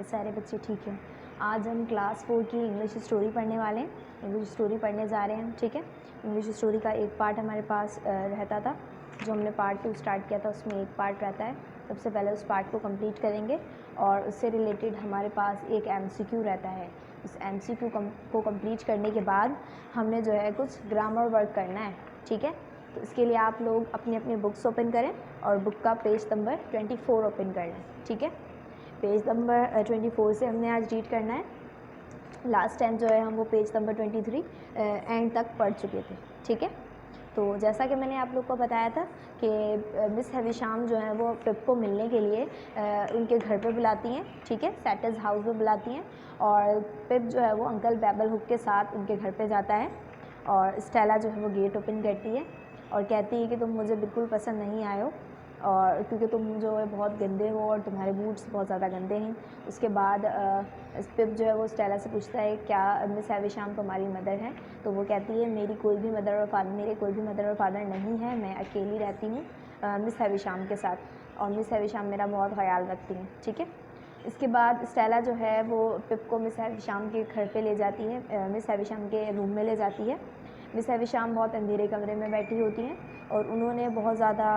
सारे बच्चे ठीक हैं। आज हम क्लास 4 की इंग्लिश स्टोरी पढ़ने वाले हैं। इंग्लिश स्टोरी पढ़ने जा रहे हैं हम, ठीक है। इंग्लिश स्टोरी का एक पार्ट हमारे पास रहता था, जो हमने पार्ट 2 स्टार्ट किया था, उसमें एक पार्ट रहता है। सबसे पहले उस पार्ट को कंप्लीट करेंगे और उससे रिलेटेड हमारे पास एक MCQ रहता है। उस MCQ को कंप्लीट करने के बाद हमने जो है कुछ ग्रामर वर्क करना है, ठीक है। तो इसके लिए आप लोग अपनी अपनी बुक्स ओपन करें और बुक का पेज नंबर 24 ओपन कर लें, ठीक है। पेज नंबर 24 से हमने आज रीड करना है। लास्ट टाइम जो है हम वो पेज नंबर 23 एंड तक पढ़ चुके थे, ठीक है। तो जैसा कि मैंने आप लोग को बताया था कि मिस हवीशाम जो है वो पिप को मिलने के लिए उनके घर पे बुलाती हैं, ठीक है, सेटर्स हाउस में बुलाती हैं। और पिप जो है वो अंकल बेबल हुक के साथ उनके घर पे जाता है और स्टेला जो है वो गेट ओपन करती है और कहती है कि तुम मुझे बिल्कुल पसंद नहीं आए हो, और क्योंकि तुम जो है बहुत गंदे हो और तुम्हारे बूट्स बहुत ज़्यादा गंदे हैं। उसके बाद पिप जो है वो स्टेला से पूछता है क्या मिस हवीशाम तुम्हारी मदर है, तो वो कहती है मेरे कोई भी मदर और फादर नहीं है, मैं अकेली रहती हूँ मिस हवीशाम के साथ, और मिस हवीशाम मेरा बहुत ख्याल रखती हैं, ठीक है। इसके बाद स्टेला जो है वो पिप को मिस हवीशाम के घर पे ले जाती है, मिस हवीशाम के रूम में ले जाती है। मिस हवीशाम बहुत अंधेरे कमरे में बैठी होती हैं और उन्होंने बहुत ज़्यादा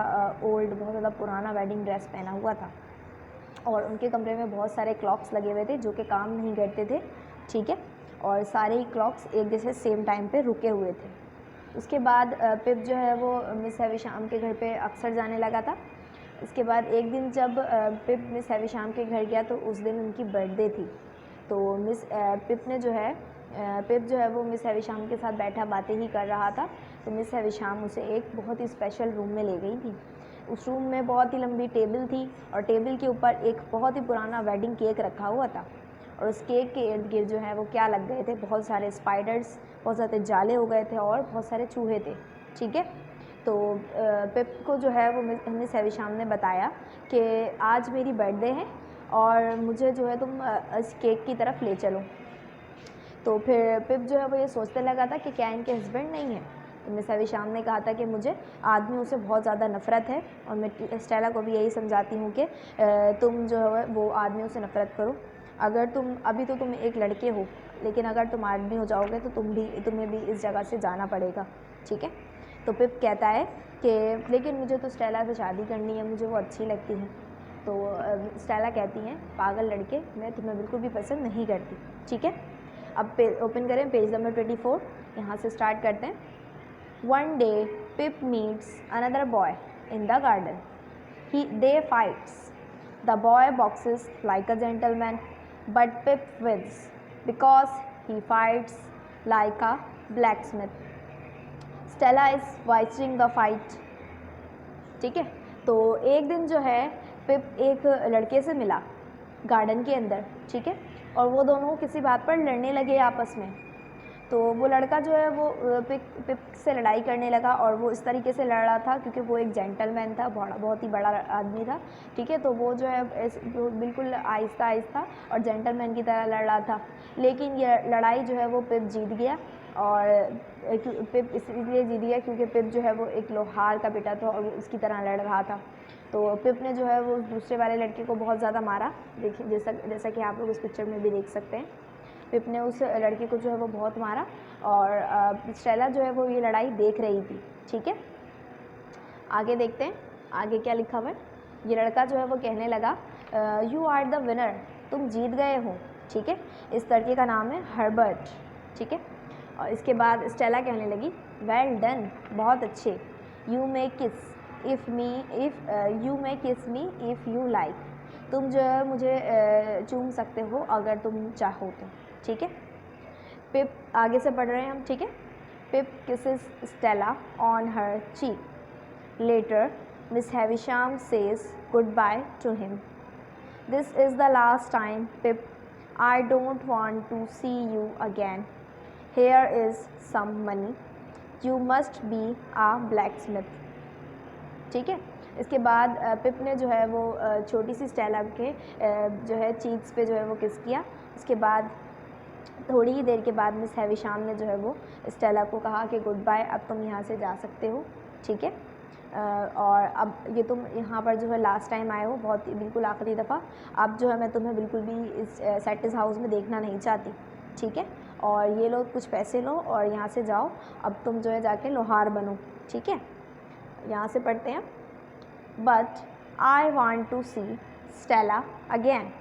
बहुत ज़्यादा पुराना वेडिंग ड्रेस पहना हुआ था और उनके कमरे में बहुत सारे क्लॉक्स लगे हुए थे जो कि काम नहीं करते थे, ठीक है, और सारे ही क्लॉक्स एक जैसे सेम टाइम पे रुके हुए थे। उसके बाद पिप जो है वो मिस हवीशाम के घर पे अक्सर जाने लगा था। इसके बाद एक दिन जब पिप मिस हवीशाम के घर गया तो उस दिन उनकी बर्थडे थी। तो पिप जो है वो मिस हवीशाम के साथ बैठा बातें ही कर रहा था, तो मिस हवीशाम उसे एक बहुत ही स्पेशल रूम में ले गई थी। उस रूम में बहुत ही लंबी टेबल थी और टेबल के ऊपर एक बहुत ही पुराना वेडिंग केक रखा हुआ था, और उस केक के इर्द गिर्द जो है वो क्या लग गए थे, बहुत सारे स्पाइडर्स, बहुत सारे जाले हो गए थे और बहुत सारे चूहे थे, ठीक है। तो पिप को जो है वो मिस हवीशाम ने बताया कि आज मेरी बर्थडे है और मुझे जो है तुम इस केक की तरफ ले चलो। तो फिर पिप जो है वो ये सोचने लगा था कि क्या इनके हस्बैंड नहीं है। तो मिस हवीशाम ने कहा था कि मुझे आदमियों से बहुत ज़्यादा नफ़रत है, और मैं स्टेला को भी यही समझाती हूँ कि तुम जो है वो आदमियों से नफ़रत करो। अगर तुम अभी तो तुम एक लड़के हो, लेकिन अगर तुम आदमी हो जाओगे तो तुम्हें भी इस जगह से जाना पड़ेगा, ठीक है। तो पिप कहता है कि लेकिन मुझे तो स्टेला से शादी करनी है, मुझे वो अच्छी लगती है। तो स्टेला कहती हैं पागल लड़के, मैं तुम्हें बिल्कुल भी पसंद नहीं करती, ठीक है। अब ओपन करें पेज नंबर 24, यहाँ से स्टार्ट करते हैं। One day pip meets another boy in the garden, they fights, the boy boxes like a gentleman but pip wins because he fights like a blacksmith. Stella is watching the fight, ठीक है। तो एक दिन जो है पिप एक लड़के से मिला गार्डन के अंदर, ठीक है, और वो दोनों किसी बात पर लड़ने लगे आपस में। तो वो लड़का जो है वो पिप से लड़ाई करने लगा, और वो इस तरीके से लड़ रहा था क्योंकि वो एक जेंटलमैन था, बहुत ही बड़ा आदमी था, ठीक है। तो वो जो है बिल्कुल आहिस्ता आहिस्ता और जेंटलमैन की तरह लड़ रहा था, लेकिन ये लड़ाई जो है वो पिप जीत गया। और पिप इसलिए जीत गया क्योंकि पिप जो है वो एक लोहार का बेटा था और वो उसकी तरह लड़ रहा था। तो पिप ने जो है वो दूसरे वाले लड़के को बहुत ज़्यादा मारा, देखिए जैसा कि आप लोग इस पिक्चर में भी देख सकते हैं। पिप ने उस लड़के को जो है वो बहुत मारा, और स्टेला जो है वो ये लड़ाई देख रही थी, ठीक है। आगे देखते हैं आगे क्या लिखा हुआ है। ये लड़का जो है वो कहने लगा यू आर द विनर, तुम जीत गए हो, ठीक है। इस लड़के का नाम है हर्बर्ट, ठीक है। और इसके बाद स्टेला कहने लगी वेल डन, बहुत अच्छे, यू मे किस यू मे किस मी इफ़ यू लाइक, तुम जो है मुझे चूम सकते हो अगर तुम चाहो तो, ठीक है। पिप आगे से पढ़ रहे हैं हम, ठीक है। पिप kisses Stella on her cheek, later Miss Havisham says goodbye to him. This is the last time, Pip, I don't want to see you again. Here is some money, you must be a blacksmith, ठीक है। इसके बाद पिप ने जो है वो छोटी सी Stella के जो है चीक्स पे जो है वो किस किया। उसके बाद थोड़ी ही देर के बाद मिस हवीशाम ने जो है वो स्टेला को कहा कि गुड बाय, अब तुम यहाँ से जा सकते हो, ठीक है। और अब ये तुम यहाँ पर जो है लास्ट टाइम आए हो, बहुत बिल्कुल आखिरी दफ़ा। अब जो है मैं तुम्हें बिल्कुल भी इस सेटिस हाउस में देखना नहीं चाहती, ठीक है। और ये लो कुछ पैसे लो और यहाँ से जाओ, अब तुम जो है जाके लोहार बनो, ठीक है। यहाँ से पढ़ते हैं, but I want to see Stella again,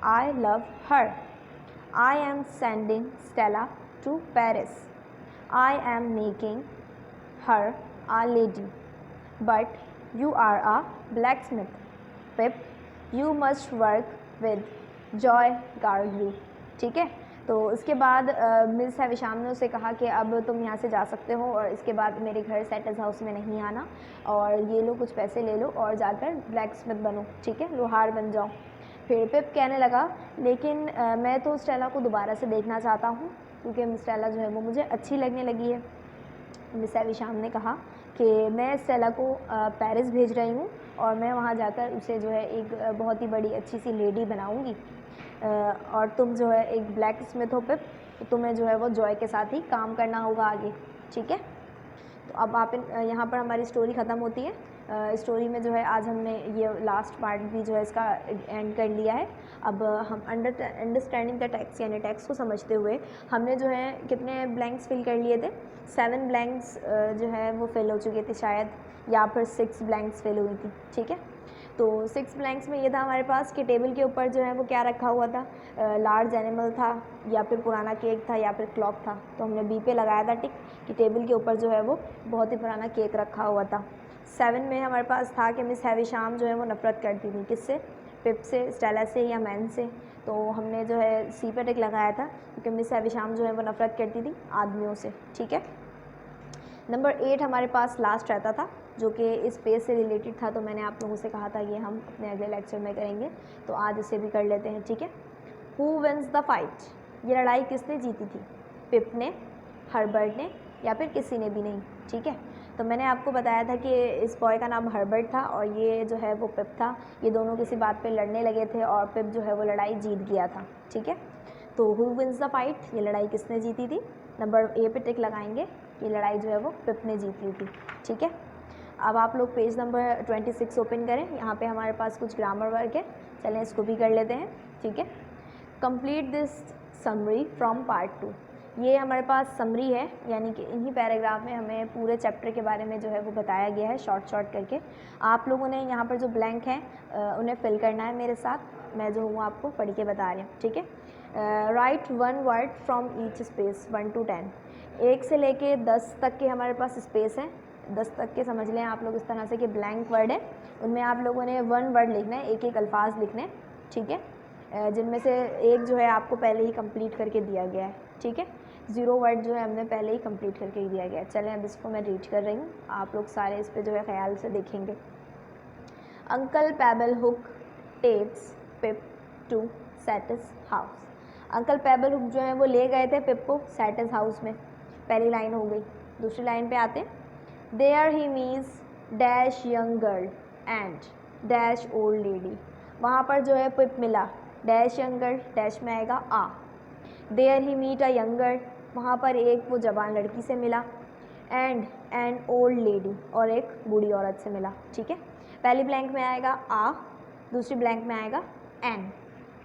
I love her, I am sending Stella to Paris, I am making her a lady, but you are a blacksmith. Pip, you must work with Joy Gargley, ठीक है। तो इसके बाद miss Havisham ने उसे कहा कि अब तुम यहाँ से जा सकते हो और इसके बाद मेरे घर सेटल्स हाउस में नहीं आना, और ये लो कुछ पैसे ले लो और जाकर ब्लैक स्मिथ बनो, ठीक है, लोहार बन जाओ। फिर पिप कहने लगा, लेकिन मैं तो स्टेला को दोबारा से देखना चाहता हूँ, क्योंकि स्टेला जो है वो मुझे अच्छी लगने लगी है। मिस हैविशाम ने कहा कि मैं स्टेला को पेरिस भेज रही हूँ और मैं वहाँ जाकर उसे जो है एक बहुत ही बड़ी अच्छी सी लेडी बनाऊँगी, और तुम जो है एक ब्लैक स्मिथ हो पिप, तो तुम्हें जो है वो जॉय के साथ ही काम करना होगा आगे, ठीक है। तो अब आप यहाँ पर हमारी स्टोरी ख़त्म होती है। स्टोरी में जो है आज हमने ये लास्ट पार्ट भी जो है इसका एंड कर लिया है। अब हम अंडरस्टैंडिंग द टेक्स्ट यानी टेक्स्ट को समझते हुए हमने जो है कितने ब्लैंक्स फिल कर लिए थे, 7 ब्लैंक्स जो है वो फिल हो चुके थे शायद, या फिर 6 ब्लैंक्स फिल हुई थी, ठीक है। तो 6 ब्लैंक्स में ये था हमारे पास कि टेबल के ऊपर जो है वो क्या रखा हुआ था, लार्ज एनिमल था, या फिर पुराना केक था, या फिर क्लॉक था। तो हमने बी पे लगाया था टिक कि टेबल के ऊपर जो है वो बहुत ही पुराना केक रखा हुआ था। 7 में हमारे पास था कि मिस हैविशाम जो है वो नफ़रत करती थी, किससे, पिप से, स्टेला से या मैन से। तो हमने जो है सी पे टिक लगाया था क्योंकि मिस हैविशाम जो है वो नफ़रत करती थी आदमियों से, ठीक है। नंबर 8 हमारे पास लास्ट रहता था जो कि इस पेज से रिलेटेड था, तो मैंने आप लोगों से कहा था ये हम अपने अगले लेक्चर में करेंगे, तो आज इसे भी कर लेते हैं, ठीक है। हु विन्स द फाइट, ये लड़ाई किसने जीती थी, पिप ने, हर्बर्ट ने, या फिर किसी ने भी नहीं, ठीक है। तो मैंने आपको बताया था कि इस बॉय का नाम हर्बर्ट था और ये जो है वो पिप था। ये दोनों किसी बात पे लड़ने लगे थे और पिप जो है वो लड़ाई जीत गया था, ठीक है। तो हु विन्स द फाइट, ये लड़ाई किसने जीती थी, नंबर ए पे टिक लगाएंगे, ये लड़ाई जो है वो पिप ने जीत ली थी, ठीक है। अब आप लोग पेज नंबर 26 ओपन करें, यहाँ पे हमारे पास कुछ ग्रामर वर्क है, चलें इसको भी कर लेते हैं, ठीक है। Complete this summary from part 2, ये हमारे पास समरी है, यानी कि इन्हीं पैराग्राफ में हमें पूरे चैप्टर के बारे में जो है वो बताया गया है शॉर्ट करके। आप लोगों ने यहाँ पर जो ब्लैंक हैं उन्हें फिल करना है मेरे साथ, मैं जो हूँ आपको पढ़ के बता रही हूँ, ठीक है। Right 1 word from each space 1 to 10, 1 से लेके 10 तक के हमारे पास स्पेस हैं, 10 तक के समझ लें आप लोग इस तरह से कि ब्लैंक वर्ड है, उनमें आप लोगों ने 1 वर्ड लिखना है, एक एक अल्फाज लिखने हैं, ठीक है, जिनमें से एक जो है आपको पहले ही कंप्लीट करके दिया गया है, ठीक है। 0 वर्ड जो है हमने पहले ही कंप्लीट करके ही दिया गया है। चलें अब इसको मैं रीड कर रही हूँ, आप लोग सारे इस पर जो है ख्याल से देखेंगे। Uncle Pumblechook takes Pip to Satis House, uncle Pumblechook जो है वो ले गए थे पिप को सेटिस हाउस में, पहली लाइन हो गई। दूसरी लाइन पे आते हैं, there he means dash young girl and dash old lady, वहाँ पर जो है पिप मिला, डैश यंग गर्ल, डैश में आएगा आ। There he meet a young girl, वहाँ पर एक वो जवान लड़की से मिला, एंड एन ओल्ड लेडी, और एक बूढ़ी औरत से मिला, ठीक है। पहली ब्लैंक में आएगा आ, दूसरी ब्लैंक में आएगा एन,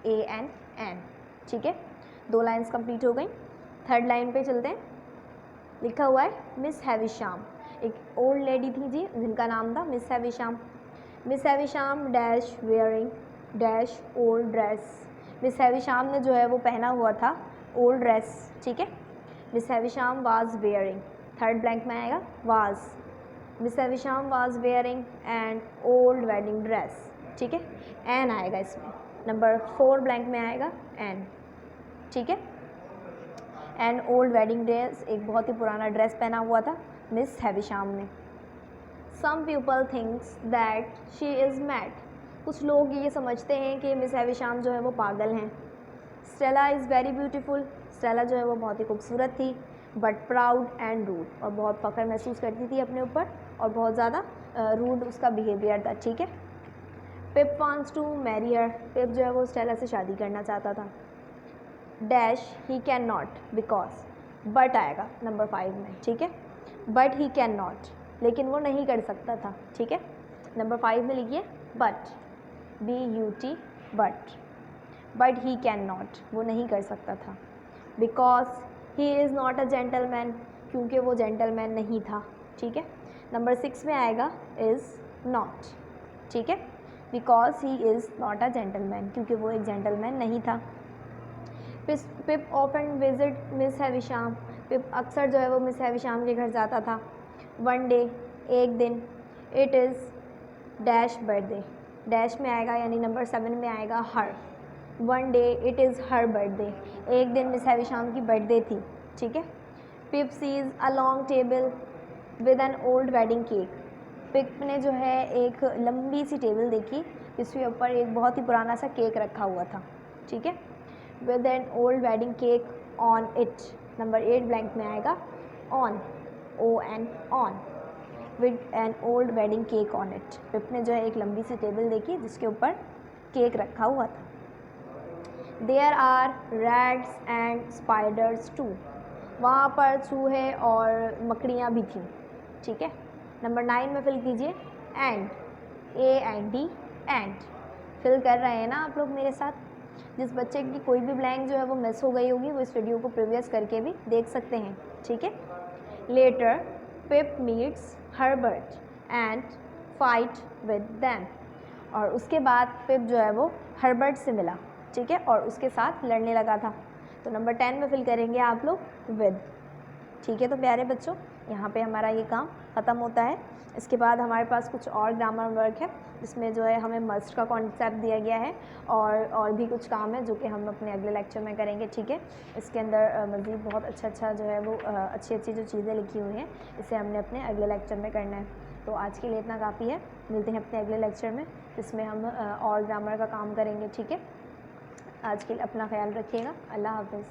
ए एन एन, ठीक है। 2 लाइन्स कंप्लीट हो गई। थर्ड लाइन पे चलते हैं, लिखा हुआ है मिस हैविशाम, एक ओल्ड लेडी थी जी जिनका नाम था Miss Havisham. Miss Havisham dash wearing dash old dress, miss Havisham ने जो है वो पहना हुआ था ओल्ड ड्रेस, ठीक है। Miss Havisham was wearing, third blank में आएगा was, miss Havisham was wearing and old wedding dress, ठीक है, एन आएगा इसमें। नंबर 4 ब्लैंक में आएगा एन, ठीक है। एन ओल्ड वेडिंग ड्रेस, एक बहुत ही पुराना ड्रेस पहना हुआ था मिस हैविशाम ने। Some people thinks that she is mad, कुछ लोग ये समझते हैं कि मिस हैविशाम जो है वो पागल हैं। Stella is very beautiful, Stella जो है वो बहुत ही खूबसूरत थी, बट प्राउड एंड रूड, और बहुत फ़ख्र महसूस करती थी अपने ऊपर और बहुत ज़्यादा रूड उसका बिहेवियर था, ठीक है। पिप वांट्स टू मैरी हर, पिप जो है वो स्टेला से शादी करना चाहता था। Dash he can not because, but आएगा नंबर 5 में, ठीक है, बट ही कैन नॉट, लेकिन वो नहीं कर सकता था, ठीक है। नंबर 5 में लिखिए but, BUT, but he can not, वो नहीं कर सकता था। Because he is not a gentleman, क्योंकि वो जेंटलमैन नहीं था, ठीक है। नंबर 6 में आएगा इज़ नॉट, ठीक है। Because he is not a gentleman, क्योंकि वो एक जेंटलमैन नहीं था। पिप ऑफन विजिट मिस हैविशाम, पिप अक्सर जो है वो मिस हैविशाम के घर जाता था। वन डे, एक दिन, it is dash birthday, dash में आएगा यानी नंबर 7 में आएगा her. One day it is her birthday, एक दिन मिस हैविशाम की बर्थडे थी, ठीक है। Pip sees a long table with an old wedding cake, Pip ने जो है एक लंबी सी टेबल देखी जिसके ऊपर एक बहुत ही पुराना सा केक रखा हुआ था, ठीक है। With an old wedding cake on it, number 8 blank में आएगा on, ON, on, with an old wedding cake on it. Pip ने जो है एक लंबी सी टेबल देखी जिसके ऊपर केक रखा हुआ था। There are rats and spiders too, वहाँ पर चूहे और मकड़ियाँ भी थीं, ठीक है। नंबर 9 में फिल कीजिए एंड, AND, एंड। फिल कर रहे हैं ना आप लोग मेरे साथ। जिस बच्चे की कोई भी ब्लैंक जो है वो मिस हो गई होगी वो इस वीडियो को प्रीवियस करके भी देख सकते हैं, ठीक है। Later Pip meets Herbert and fight with them, और उसके बाद पिप जो है वो हर्बर्ट से मिला, ठीक है, और उसके साथ लड़ने लगा था। तो नंबर 10 में फिल करेंगे आप लोग विद, ठीक है। तो प्यारे बच्चों, यहाँ पे हमारा ये काम ख़त्म होता है। इसके बाद हमारे पास कुछ और ग्रामर वर्क है जिसमें जो है हमें मस्ट का कॉन्सेप्ट दिया गया है और भी कुछ काम है जो कि हम अपने अगले लेक्चर में करेंगे, ठीक है। इसके अंदर मज़ीद बहुत अच्छा जो है वो अच्छी जो चीज़ें लिखी हुई हैं इसे हमने अपने अगले लेक्चर में करना है। तो आज के लिए इतना काफ़ी है, मिलते हैं अपने अगले लेक्चर में जिसमें हम और ग्रामर का काम करेंगे, ठीक है। आज के लिए अपना ख्याल रखिएगा, अल्लाह हाफ़िज़।